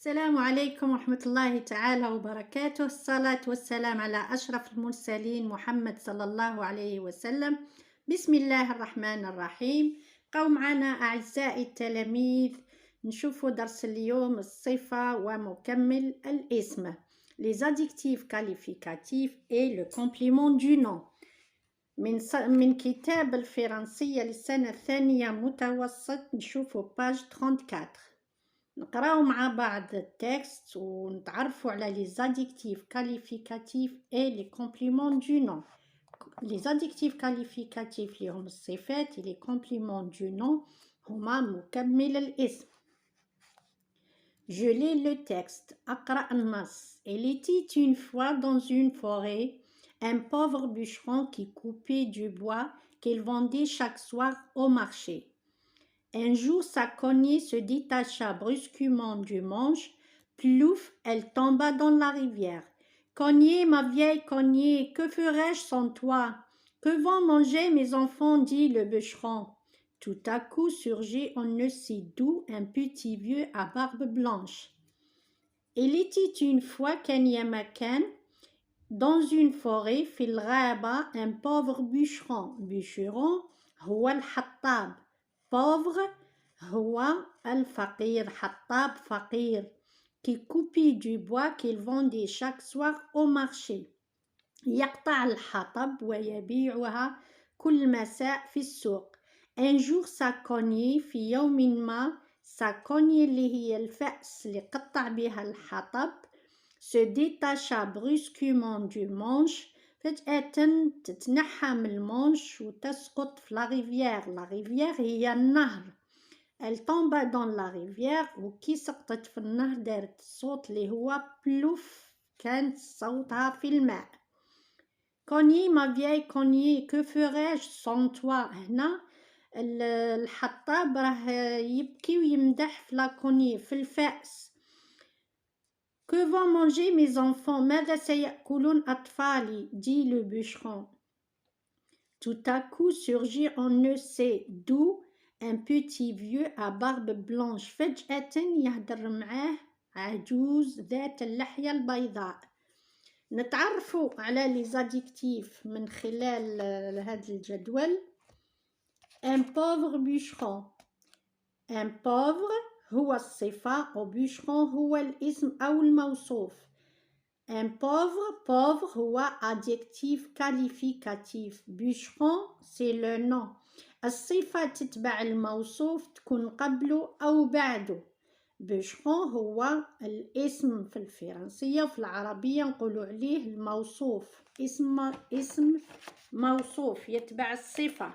السلام عليكم ورحمة الله تعالى وبركاته. الصلاة والسلام على أشرف المرسلين محمد صلى الله عليه وسلم. بسم الله الرحمن الرحيم. قوم معنا أعزائي التلاميذ نشوفوا درس اليوم الصفة ومكمل الاسم les adjectifs qualificatifs et le complément du nom من كتاب الفرنسية للسنة الثانية متوسط. نشوفوا باج 34. نقراو مع بعض التكست ونتعرفوا على les adjectifs qualificatifs et les compléments du nom. les adjectifs qualificatifs اللي هم الصفات et les compléments du nom هما مكمل الاسم. Je lis le texte. أقرأ النص. Il était une fois dans une forêt un pauvre bûcheron qui coupait du bois qu'il vendait chaque soir au marché. Un jour, sa cognée se détacha brusquement du manche. Plouf, elle tomba dans la rivière. Cognée, ma vieille cognée, que ferais-je sans toi? Que vont manger mes enfants? Dit le bûcheron. Tout à coup surgit on ne sait d'où un petit vieux à barbe blanche. Il était une fois Kenyamakan, dans une forêt, في الغابة, un pauvre bûcheron. Bûcheron, هو الحطاب. Pauvre, هو الفقير. حطاب فقير. Qui coupait du bois qu'il vendait chaque soir au marché. يقطع الحطب ويبيعها كل مساء في السوق. Un jour sa cognée في يوم ما sa cognée اللي هي الفأس اللي قطع بها الحطب se détacha brusquement du manche. فجأة تتنحى من المانش وتسقط في la rivière. La rivière هي النهر. Elle tomba dans la rivière وكي سقطت في النهر دارت الصوت اللي هو بلوف كانت صوتها في الماء. Cognée, ma vieille cognée, que ferais-je sans toi? هنا الحطاب راه يبكي ويمدح في la cognée في الفأس. Que vont manger mes enfants? ماذا سيأكلون أطفالي? Dit le bûcheron. Tout à coup surgit on ne sait d'où un petit vieux à barbe blanche. فجأة يهدر معاه عجوز ذات اللحية البيضاء. نتعرفوا على les adjectifs من خلال هذا الجدول. Un pauvre bûcheron. Un pauvre هو الصفة وبûcheron هو الاسم أو الموصوف. Un pauvre هو adjectif qualificatif. Bûcheron c'est le nom. الصفة تتبع الموصوف تكون قبله أو بعده. بûcheron هو الاسم في الفرنسية وفي العربية نقولوا عليه الموصوف. اسم موصوف يتبع الصفة.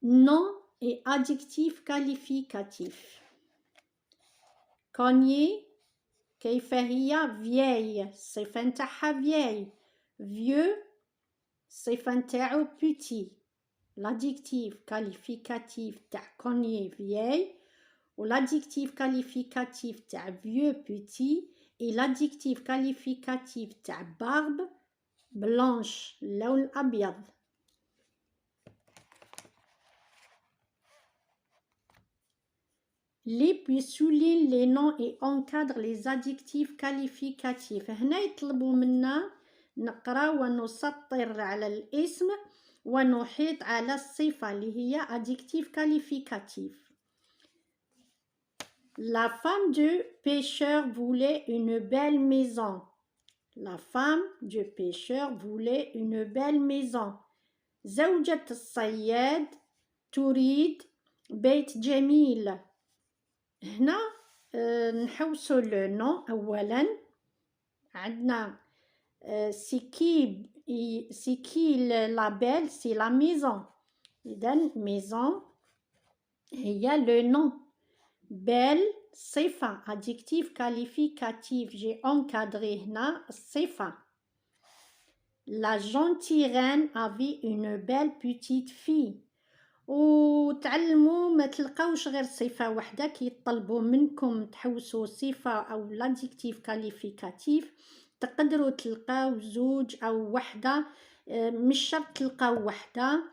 Nom et adjectif qualificatif. Cognée كيف هي vieille الصفة نتاعها vieille. Vieux الصفة نتاعو petit. L'adjectif qualificatif تاع cognée vieille و l'adjectif qualificatif تاع vieux petit et l'adjectif qualificatif تاع barbe blanche اللون الأبيض. Les puis souligne les noms et encadre les adjectifs qualificatifs. هنا يطلبوا منا نقرأ ونسطر على الاسم ونحيط على الصفة اللي هي adjectif qualificatif. La femme du pêcheur voulait une belle maison. La femme du pêcheur voulait une belle maison. زوجة الصياد تريد بيت جميل. هنا نحوسوا لو نو. اولا عندنا سيكي لابيل سي لا ميزون. اذا ميزون هي لو نو. بيل صفة adjectif qualificatif. j'ai encadré هنا الصفة. La gentille reine avait une belle petite fille. وتعلموا ما تلقاوش غير صفة واحدة كي يطلبوا منكم تحوسوا صفة أو l'adjectif qualificatif تقدروا تلقاو زوج أو وحدة. مش شرط تلقاو وحدة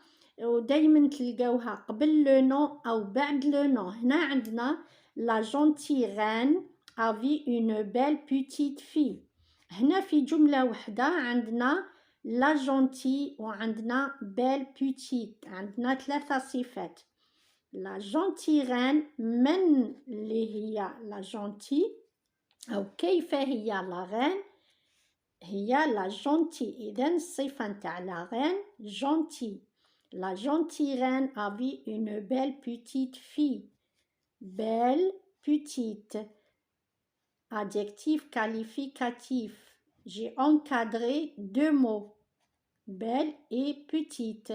ودايما تلقاوها قبل لو نو أو بعد لو نو. هنا عندنا La gentille reine a vu une belle petite fille. هنا في جملة واحدة عندنا la gentille وعندنا belle petite. عندنا ثلاثة صفات. La gentille reine من اللي هي la gentille أو كيف هي la reine هي la gentille. إذن الصفة نتاع la reine gentille. La gentille reine a vu une belle petite fille. Belle petite. Adjectif qualificatif. J'ai encadré deux mots. Belle et petite.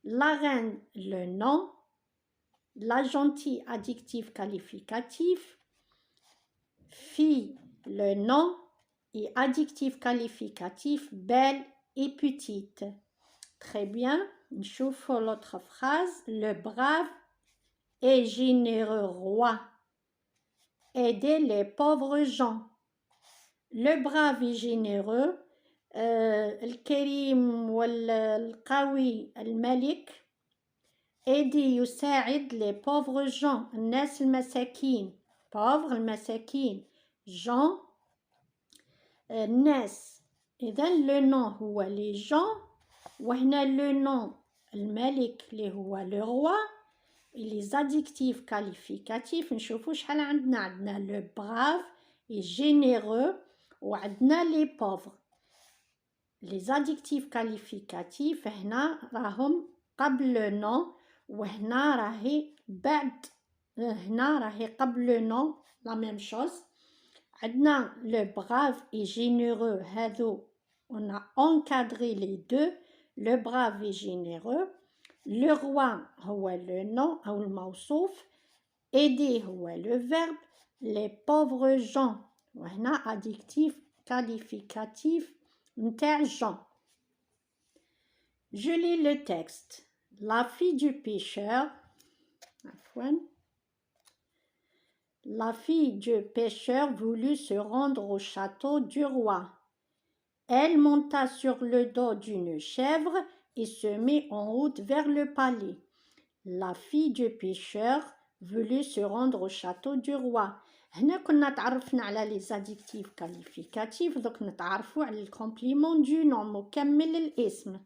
La reine, le nom. La gentille, adjectif qualificatif. Fille, le nom. Et adjectif qualificatif, belle et petite. Très bien. نشوف l'autre phrase. Le brave et généreux roi. Aider les pauvres gens. Le brave et généreux الكريم والقوي الملك aider يساعد les pauvres gens الناس المساكين pauvres المساكين gens الناس إذن le nom هو les gens وهنا le nom الملك اللي هو le roi les adjectifs qualificatifs نشوفوا شحال عندنا le brave et généreux وعندنا les pauvres. Les adjectifs qualificatifs هنا راهم قبل le nom وهنا راهي بعد هنا راهي قبل le nom la même chose. عندنا le brave et généreux هذو on a encadré les deux. Le brave et généreux. Le roi هو le nom أو الموصوف. Aider هو le verbe. Les pauvres gens وهنا adjectif qualificatif نتاع gens. Je lis le texte. La fille du pêcheur. La fille du pêcheur voulut se rendre au château du roi. Elle monta sur le dos d'une chèvre et se mit en route vers le palais. La fille du pêcheur voulut se rendre au château du roi. هنا كنا تعرفنا على les adjectifs qualificatifs دوك نتعرفوا على le complément du nom مكمل الاسم.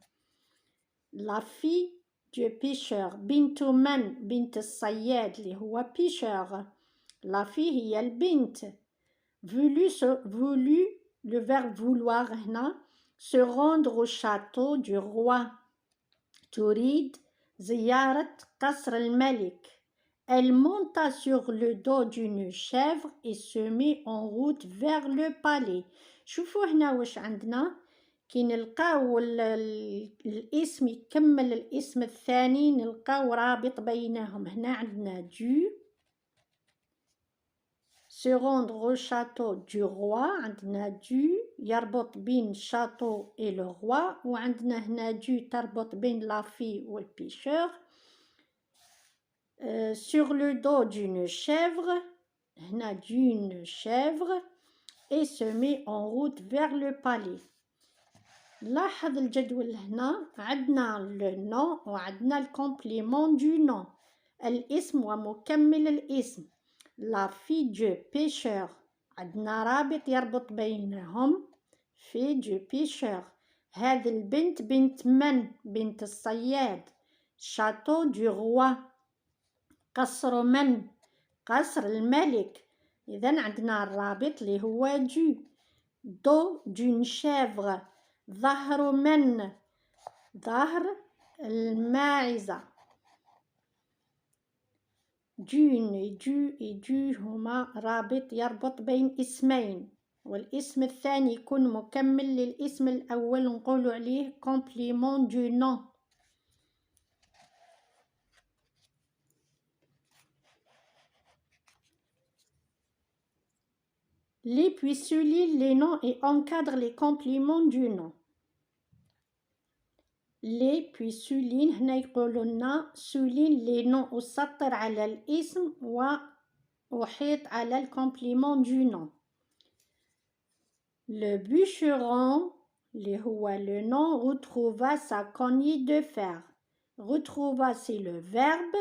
La fille du pêcheur بنت من بنت الصياد اللي هو pêcheur. La fille هي البنت. Voulu le verbe vouloir هنا se rendre au château du roi. تريد زيارة قصر الملك. Elle monta sur le dos d'une chèvre et se mit en route vers le palais. شوفوا هنا واش عندنا كي نلقاو الاسم يكمل الاسم الثاني نلقاو رابط بينهم. هنا عندنا du se rendre au château du roi. عندنا du يربط بين château et le roi وعندنا هنا du تربط بين la fille و البيشeur. Sur le dos d'une chèvre هنا d'une chèvre et se met en route vers le palais. لاحظ الجدول هنا عندنا le nom وعندنا الكومبليمون du nom الاسم ومكمل الاسم. La fille du pêcheur عندنا رابط يربط بينهم fille du pêcheur. هذه البنت بنت من؟ بنت الصياد. château du roi قصر من؟ قصر الملك. إذن عندنا الرابط اللي هو dos d'une chèvre. ظهر من؟ ظهر الماعزة. دون et du هما رابط يربط بين اسمين والاسم الثاني يكون مكمل للاسم الأول نقولوا عليه complément du nom. Les puis souligne les noms et encadre les compléments du nom. Les puis souligne هنا يقولوا لنا souligne les noms وسطر على الاسم وحيط على الكومبليمون du nom. Le bûcheron اللي هو le nom retrouva sa cognée de fer. Retrouva c'est le verbe,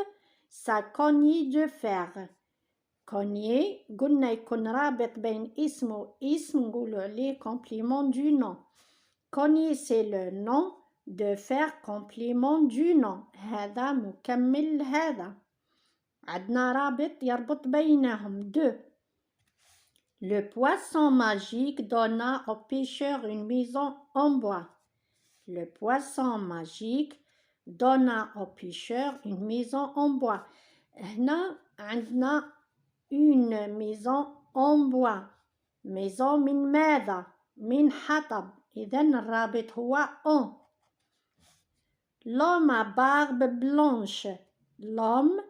sa cognée de fer. كونيي قلنا يكون رابط بين اسم واسم نقولوا عليه complément du nom. كونيي c'est le nom de faire complément du nom. هذا مكمل هذا. عندنا رابط يربط بينهم deux. Le poisson magique donna au pêcheur une maison en bois. Le poisson magique donna au pêcheur une maison en bois. هنا عندنا une maison en bois. maison من ماذا؟ من حطب. إذن الرابط هو en. L'homme à barbe blanche. L'homme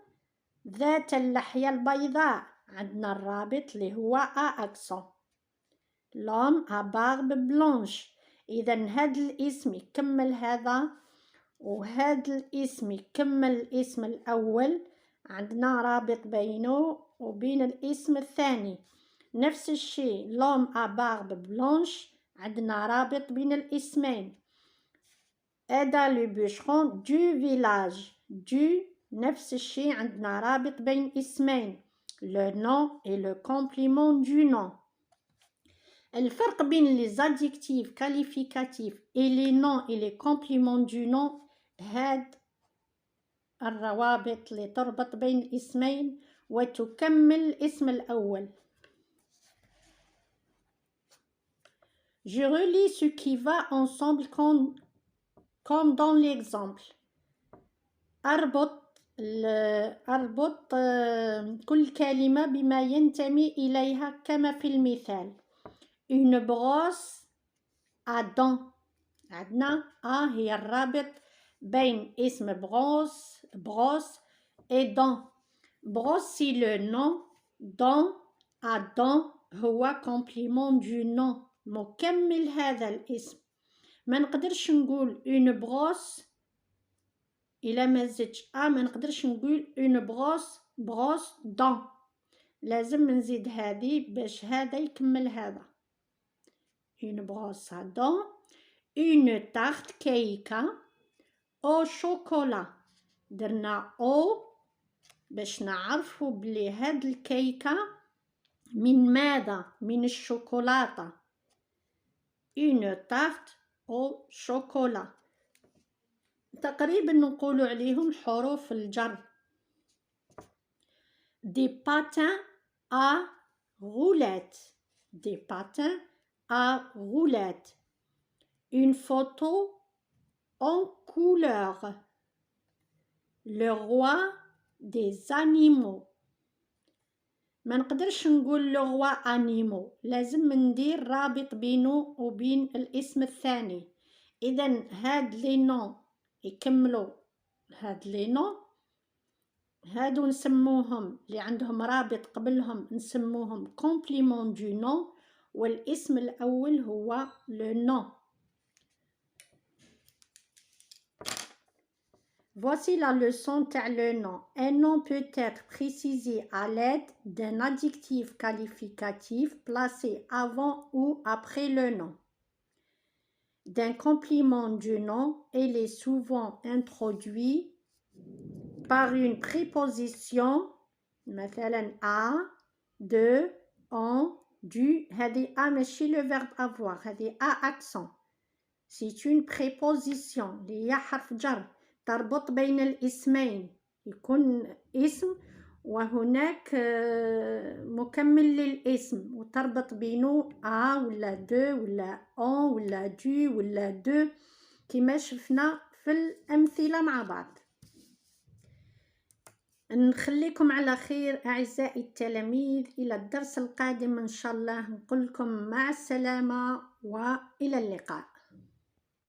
ذات اللحية البيضاء. عندنا الرابط اللي هو à accent. L'homme à barbe blanche. إذن هذا الاسم يكمل هذا وهذا الاسم يكمل الاسم الأول. عندنا رابط بينه وبين الاسم الثاني. نفس الشيء l'homme à barbe blanche عندنا رابط بين الاسمين. Aida le bûcheron du village. Du نفس الشيء عندنا رابط بين اسمين. Le nom et le complément du nom. الفرق بين les adjectifs qualificatifs et les noms et les compléments du nom هاد الروابط اللي تربط بين الاسمين وتكمل الاسم الأول. Je relis ce qui va ensemble comme dans l'exemple. أربط كل كلمة بما ينتمي إليها كما في المثال. Une brosse à dents. عندنا هي الرابط بين اسم brosse et dents. brosse c'est le nom. dents à dents هو complément du nom. مكمل هذا الاسم. ما نقدرش نقول une brosse إلا ما زدتش ما نقدرش نقول une brosse dents. لازم نزيد هذه باش هذا يكمل هذا. une brosse à dents. une tarte كيكة au chocolat. درنا au باش نعرفوا بلي هاد الكيكة من ماذا؟ من الشوكولاتة. une tarte au chocolat. تقريبا نقولوا عليهم حروف الجر. des patins à roulettes. des patins à roulettes. une photo en couleur. le roi des animaux. ما نقدرش نقول le roi animaux. لازم ندير رابط بينه وبين الاسم الثاني. إذن هاد لي نون يكملوا هاد لي نون. هادو نسموهم اللي عندهم رابط قبلهم نسموهم complément du nom. والاسم الأول هو le nom. Voici la leçon تاع le nom. Un nom peut être précisé à l'aide d'un adjectif qualificatif placé avant ou après le nom, d'un complément du nom. Il est souvent introduit par une préposition مثلا à, de, en, du. هذه a ماشي le verbe avoir. هذه à accent. C'est une préposition اللي هي حرف جر تربط بين الاسمين. يكون اسم وهناك مكمل للاسم وتربط بينه ا ولا دو ولا ان ولا دو ولا دو كما شفنا في الأمثلة مع بعض. نخليكم على خير أعزائي التلاميذ. إلى الدرس القادم إن شاء الله نقول لكم مع السلامة وإلى اللقاء.